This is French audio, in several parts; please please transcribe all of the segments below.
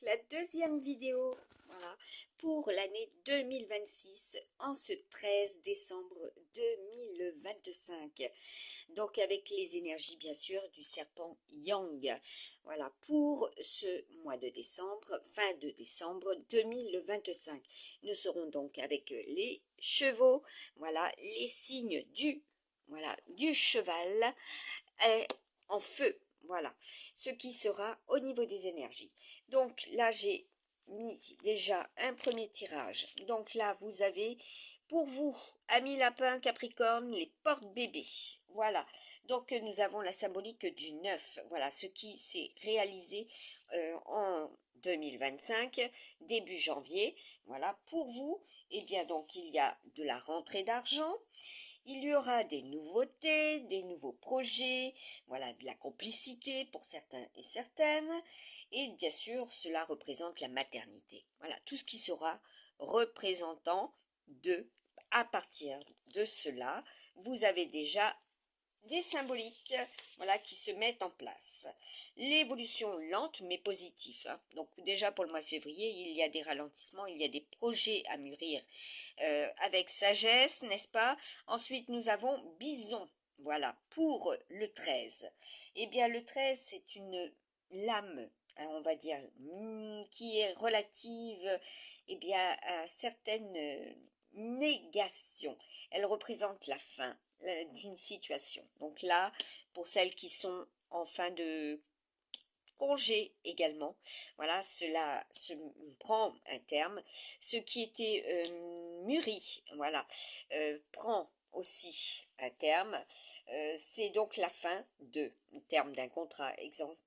la deuxième vidéo, voilà, pour l'année 2026, en ce 13 décembre 2025. Donc avec les énergies, bien sûr, du serpent Yang. Voilà, pour ce mois de décembre, fin de décembre 2025. Nous serons donc avec les chevaux, voilà, les signes du cheval est en feu. Voilà, ce qui sera au niveau des énergies. Donc là, j'ai mis déjà un premier tirage. Donc là, vous avez, pour vous, amis lapins, capricorne, les portes-bébés. Voilà, donc nous avons la symbolique du 9. Voilà, ce qui s'est réalisé en 2025, début janvier. Voilà, pour vous, eh bien donc il y a de la rentrée d'argent. Il y aura des nouveautés, des nouveaux projets, voilà, de la complicité pour certains et certaines. Et bien sûr, cela représente la maternité. Voilà, tout ce qui sera représentant de, à partir de cela, vous avez déjà des symboliques, voilà, qui se mettent en place. L'évolution lente mais positive, hein. Donc déjà pour le mois de février, il y a des ralentissements, il y a des projets à mûrir avec sagesse, n'est-ce pas? Ensuite, nous avons Bison, voilà, pour le 13. Eh bien, le 13, c'est une lame, hein, on va dire, qui est relative, eh bien, à certaines négations. Elle représente la fin d'une situation. Donc là, pour celles qui sont en fin de congé également, voilà, cela se prend un terme. Ce qui était mûri, voilà, prend aussi un terme. C'est donc la fin de terme d'un contrat. Exemple,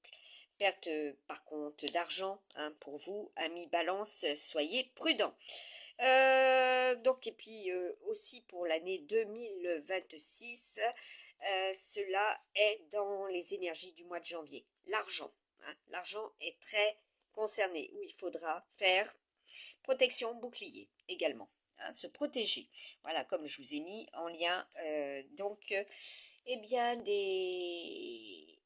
perte par contre d'argent, hein, pour vous, amis balance, soyez prudents. Donc, et puis aussi pour l'année 2026, cela est dans les énergies du mois de janvier. L'argent, hein, l'argent est très concerné, où il faudra faire protection bouclier également, hein, se protéger. Voilà, comme je vous ai mis en lien, donc, eh bien, des,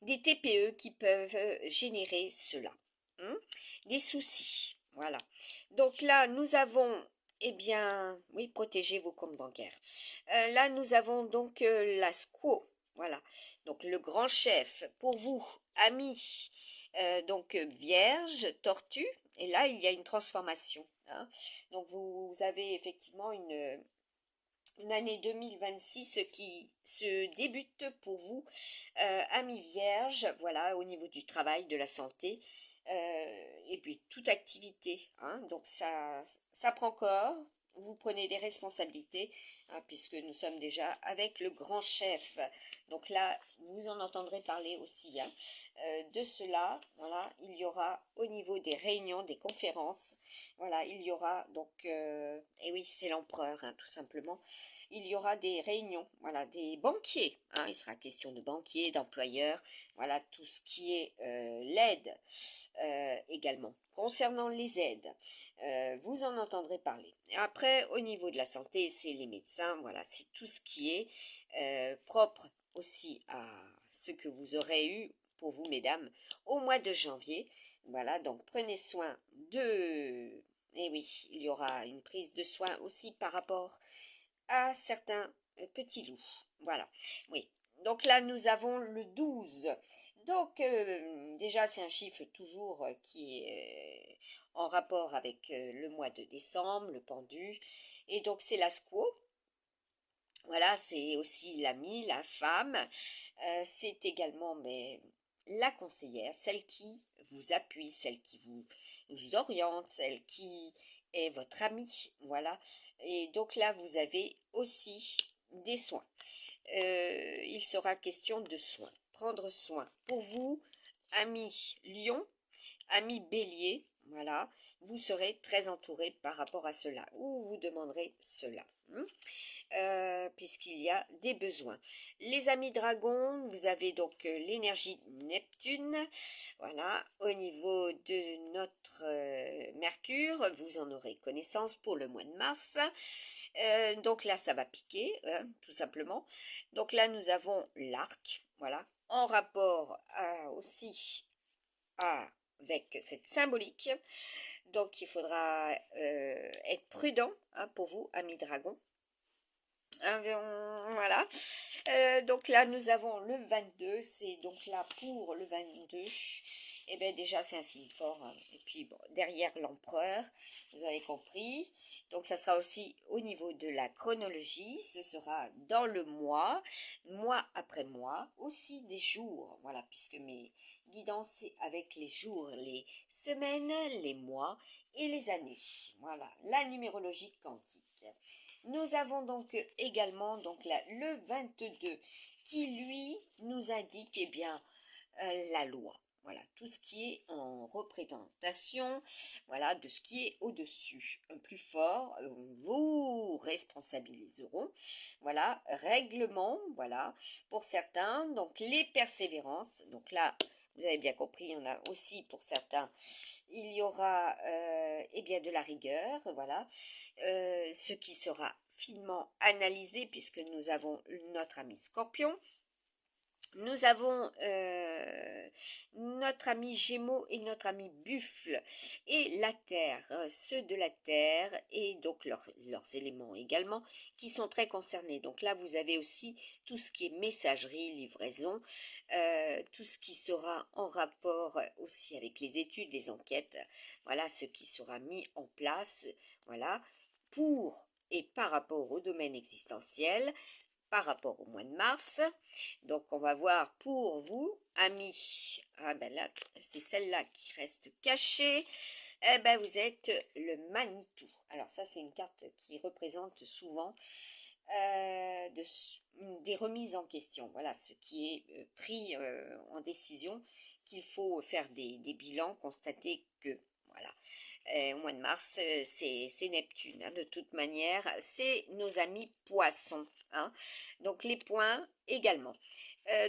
des TPE qui peuvent générer cela, hein, des soucis. Voilà. Donc là, nous avons, eh bien, oui, protégez vos comptes bancaires. Là, nous avons donc la SQO. Voilà. Donc le grand chef, pour vous, amis, donc vierge, tortue. Et là, il y a une transformation, hein. Donc vous avez effectivement une année 2026 qui se débute pour vous, amis vierge, voilà, au niveau du travail, de la santé, et puis toute activité, hein. Donc ça prend corps, vous prenez des responsabilités, hein, puisque nous sommes déjà avec le grand chef. Donc là, vous en entendrez parler aussi, hein, de cela. Voilà, il y aura au niveau des réunions, des conférences, voilà, il y aura donc, et oui, c'est l'empereur, hein, tout simplement. Il y aura des réunions, voilà, des banquiers, hein, il sera question de banquiers, d'employeurs, voilà, tout ce qui est l'aide également. Concernant les aides, vous en entendrez parler. Et après, au niveau de la santé, c'est les médecins, voilà, c'est tout ce qui est propre aussi à ce que vous aurez eu pour vous, mesdames, au mois de janvier. Voilà, donc prenez soin de... Et oui, il y aura une prise de soin aussi par rapport à certains petits loups. Voilà, oui. Donc là, nous avons le 12. Donc, déjà, c'est un chiffre toujours qui est en rapport avec le mois de décembre, le pendu. Et donc, c'est la squaw. Voilà, c'est aussi l'ami, la femme. C'est également la conseillère, celle qui vous appuie, celle qui vous oriente, celle qui est votre amie. Voilà. Et donc là, vous avez aussi des soins. Il sera question de soins. Prendre soin. Pour vous, amis lion, amis bélier, voilà, vous serez très entouré par rapport à cela. Ou vous demanderez cela. Puisqu'il y a des besoins. Les amis dragons, vous avez donc l'énergie Neptune, voilà, au niveau de notre Mercure, vous en aurez connaissance pour le mois de mars. Donc là, ça va piquer, hein, tout simplement. Donc là, nous avons l'arc, voilà, en rapport aussi à avec cette symbolique. Donc, il faudra être prudent hein, pour vous, amis dragons. Voilà. Donc là, nous avons le 22. C'est donc là pour le 22. Et bien déjà, c'est un signe fort. Hein. Et puis, bon, derrière l'empereur, vous avez compris. Donc, ça sera aussi au niveau de la chronologie. Ce sera dans le mois après mois, aussi des jours. Voilà, puisque mes guidances, c'est avec les jours, les semaines, les mois et les années. Voilà, la numérologie quantique. Nous avons donc également donc là, le 22 qui lui nous indique eh bien la loi. Voilà, tout ce qui est en représentation, voilà, de ce qui est au-dessus. Un plus fort, vous responsabiliseront. Voilà, règlement, voilà, pour certains. Donc les persévérances, donc là, vous avez bien compris, il y en a aussi pour certains. Il y aura eh bien de la rigueur, voilà, ce qui sera finement analysé puisque nous avons notre ami Scorpion. Nous avons notre ami Gémeaux et notre ami Buffle et la Terre, ceux de la Terre et donc leurs éléments également qui sont très concernés. Donc là, vous avez aussi tout ce qui est messagerie, livraison, tout ce qui sera en rapport aussi avec les études, les enquêtes. Voilà ce qui sera mis en place, voilà, pour et par rapport au domaine existentiel, par rapport au mois de mars. Donc on va voir pour vous, amis. Ah ben là, c'est celle-là qui reste cachée. Eh ben vous êtes le Manitou. Alors ça, c'est une carte qui représente souvent des remises en question. Voilà, ce qui est pris en décision, qu'il faut faire des bilans, constater que, voilà, au mois de mars, c'est Neptune. Hein, de toute manière, c'est nos amis poissons. Hein. Donc les points également.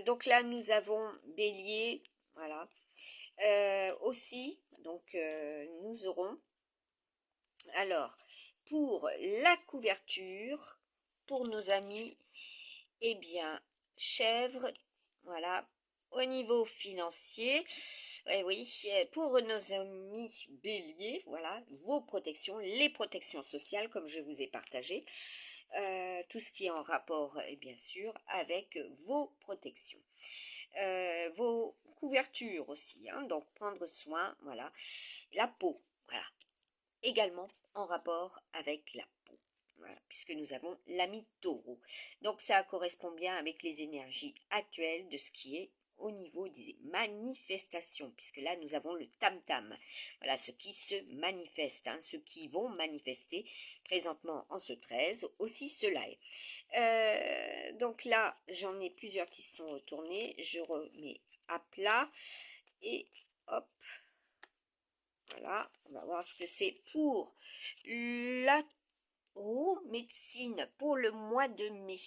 Donc là, nous avons Bélier. Voilà. Aussi, donc nous aurons, alors, pour la couverture, pour nos amis, eh bien, chèvre, voilà, au niveau financier, oui, pour nos amis béliers, voilà, vos protections, les protections sociales, comme je vous ai partagé, tout ce qui est en rapport, et bien sûr, avec vos protections. Vos couvertures aussi, hein, donc prendre soin, voilà, la peau, voilà, également en rapport avec la peau. Voilà, puisque nous avons l'ami taureau. Donc ça correspond bien avec les énergies actuelles de ce qui est au niveau des manifestations, puisque là nous avons le tam-tam. Voilà, ceux qui se manifestent, hein, ceux qui vont manifester présentement en ce 13, aussi cela est. Donc là, j'en ai plusieurs qui sont retournés, je remets à plat, et hop, voilà, on va voir ce que c'est pour la médecine pour le mois de mai.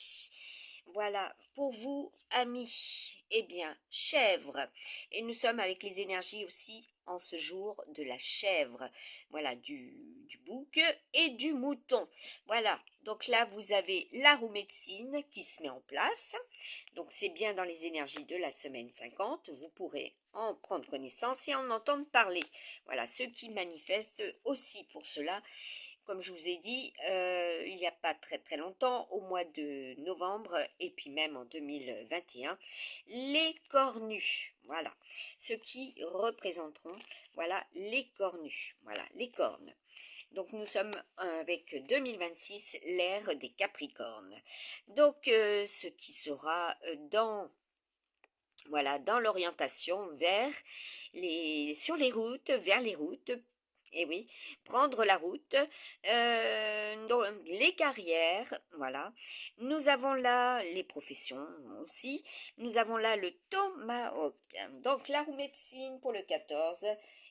Voilà, pour vous, amis, eh bien, chèvre. Et nous sommes avec les énergies aussi en ce jour de la chèvre. Voilà, du bouc et du mouton. Voilà, donc là, vous avez la roue médecine qui se met en place. Donc, c'est bien dans les énergies de la semaine 50. Vous pourrez en prendre connaissance et en entendre parler. Voilà, ceux qui manifestent aussi pour cela. Comme je vous ai dit, il n'y a pas très très longtemps, au mois de novembre et puis même en 2021, les cornus, voilà, ceux qui représenteront, voilà, les cornus, voilà, les cornes. Donc nous sommes avec 2026, l'ère des Capricornes. Donc ce qui sera dans, voilà, dans l'orientation vers sur les routes, vers les routes. Et oui, prendre la route, donc les carrières, voilà. Nous avons là les professions aussi. Nous avons là le tomahawk. Donc la roue médecine pour le 14,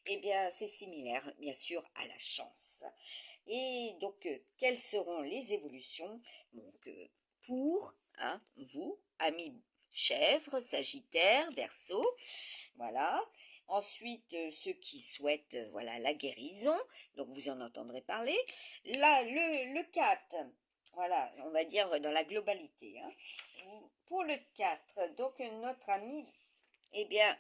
eh bien c'est similaire bien sûr à la chance. Et donc quelles seront les évolutions donc, pour hein, vous, amis chèvres, sagittaire, verseau, voilà. Ensuite, ceux qui souhaitent voilà, la guérison, donc vous en entendrez parler. Là, le 4, voilà, on va dire dans la globalité. Hein. Pour le 4, donc notre ami, eh bien,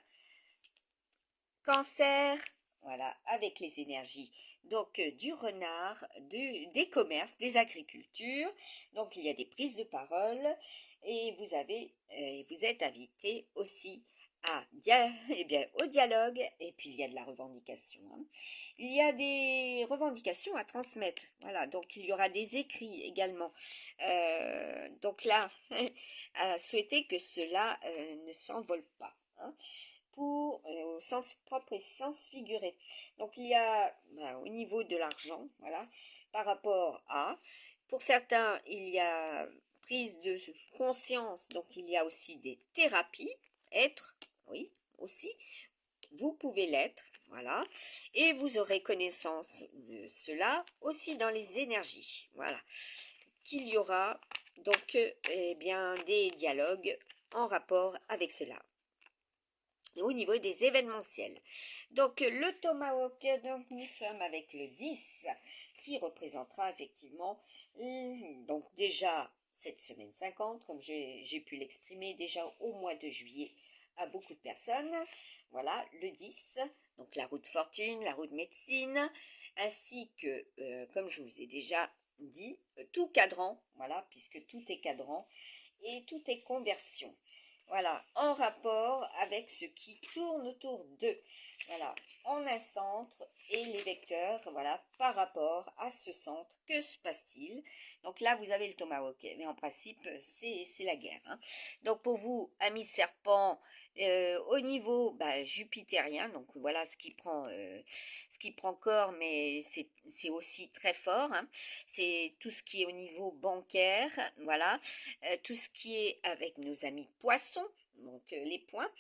Cancer, voilà, avec les énergies donc du renard, des commerces, des agricultures. Donc il y a des prises de parole et vous êtes invité aussi au dialogue, et puis il y a de la revendication, hein. Il y a des revendications à transmettre, voilà, donc il y aura des écrits également. Donc là, à souhaiter que cela ne s'envole pas, hein, au sens propre et sens figuré. Donc il y a au niveau de l'argent, voilà, par rapport à, pour certains, il y a prise de conscience, donc il y a aussi des thérapies, être, oui, aussi, vous pouvez l'être, voilà, et vous aurez connaissance de cela aussi dans les énergies, voilà, qu'il y aura donc eh bien des dialogues en rapport avec cela. Au niveau des événementiels. Donc le Tomahawk, donc nous sommes avec le 10 qui représentera effectivement donc déjà cette semaine 50, comme j'ai pu l'exprimer déjà au mois de juillet à beaucoup de personnes. Voilà, le 10, donc la roue de fortune, la roue de médecine, ainsi que, comme je vous ai déjà dit, tout cadran, voilà, puisque tout est cadran et tout est conversion. Voilà, en rapport avec ce qui tourne autour d'eux. Voilà, en un centre et les vecteurs, voilà, par rapport à ce centre, que se passe-t-il? Donc là, vous avez le Tomahawk, mais en principe, c'est la guerre, hein. Donc pour vous, amis serpents, au niveau jupitérien, donc voilà ce qui prend corps, mais c'est aussi très fort, hein. C'est tout ce qui est au niveau bancaire, voilà, tout ce qui est avec nos amis poissons, donc les points,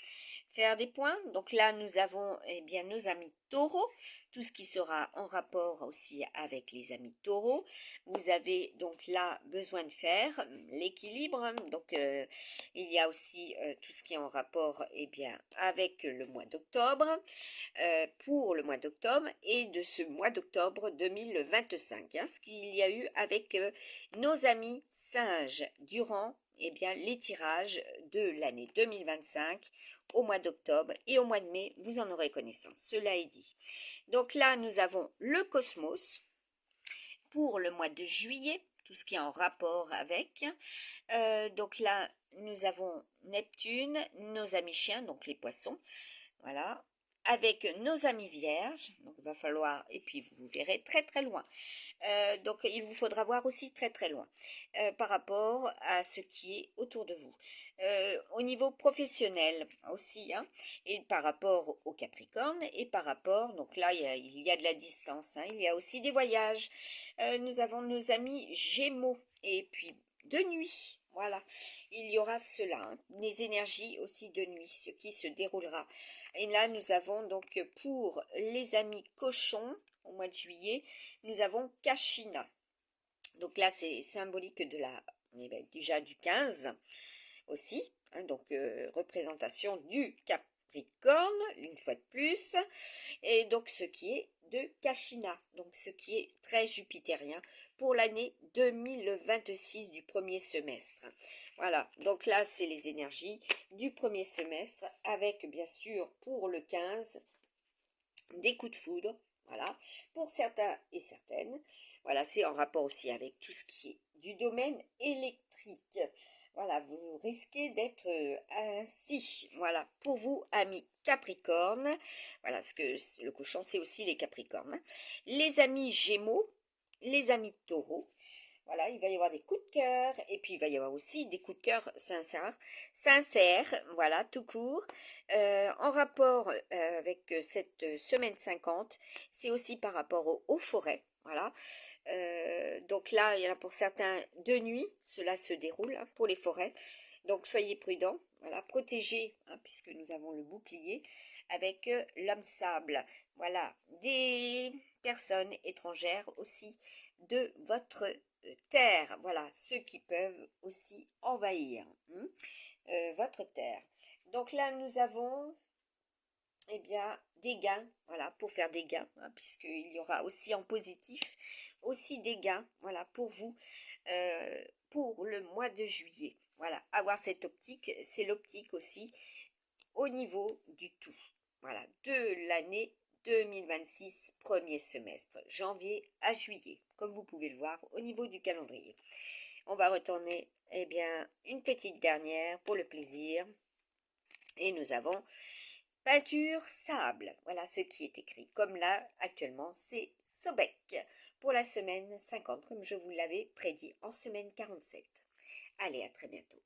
faire des points. Donc là, nous avons bien nos amis taureaux, tout ce qui sera en rapport aussi avec les amis taureaux. Vous avez donc là besoin de faire l'équilibre. Donc il y a aussi tout ce qui est en rapport bien avec le mois d'octobre, pour le mois d'octobre et de ce mois d'octobre 2025, hein, ce qu'il y a eu avec nos amis singes durant bien les tirages de l'année 2025 au mois d'octobre et au mois de mai, vous en aurez connaissance, cela est dit. Donc là, nous avons le cosmos pour le mois de juillet, tout ce qui est en rapport avec. Donc là, nous avons Neptune, nos amis chiens, donc les poissons, voilà, avec nos amis vierges, donc il va falloir, et puis vous verrez très très loin, donc il vous faudra voir aussi très très loin par rapport à ce qui est autour de vous. Au niveau professionnel aussi, hein, et par rapport au Capricorne, et par rapport, donc là il y a de la distance, hein, il y a aussi des voyages. Nous avons nos amis Gémeaux, et puis de nuit. Voilà, il y aura cela, hein, les énergies aussi de nuit, ce qui se déroulera. Et là, nous avons donc pour les amis cochons, au mois de juillet, nous avons Kachina. Donc là, c'est symbolique de déjà du 15 aussi, hein, donc représentation du Capricorne, une fois de plus, et donc ce qui est de Kachina, donc ce qui est très jupitérien pour l'année 2026 du premier semestre. Voilà, donc là c'est les énergies du premier semestre avec bien sûr pour le 15 des coups de foudre, voilà, pour certains et certaines. Voilà, c'est en rapport aussi avec tout ce qui est du domaine électrique. Voilà, vous risquez d'être ainsi. Voilà, pour vous, amis Capricorne. Voilà, parce que le cochon, c'est aussi les Capricornes, hein. Les amis Gémeaux, les amis Taureaux. Voilà, il va y avoir des coups de cœur et puis il va y avoir aussi des coups de cœur sincères, voilà, tout court. En rapport avec cette semaine 50, c'est aussi par rapport aux forêts, voilà. Donc là, il y en a pour certains de nuit, cela se déroule, hein, pour les forêts. Donc soyez prudents, voilà, protégez, hein, puisque nous avons le bouclier avec l'homme sable. Voilà, des personnes étrangères aussi de votre terre, voilà, ceux qui peuvent aussi envahir votre terre. Donc là, nous avons bien des gains, voilà, pour faire des gains, hein, puisqu'il y aura aussi en positif aussi des gains, voilà, pour vous, pour le mois de juillet. Voilà, avoir cette optique, c'est l'optique aussi au niveau du tout. voilà, de l'année 2026, premier semestre, janvier à juillet, comme vous pouvez le voir au niveau du calendrier. On va retourner, eh bien, une petite dernière pour le plaisir. Et nous avons peinture sable. Voilà ce qui est écrit. Comme là, actuellement, c'est Sobec pour la semaine 50, comme je vous l'avais prédit en semaine 47. Allez, à très bientôt.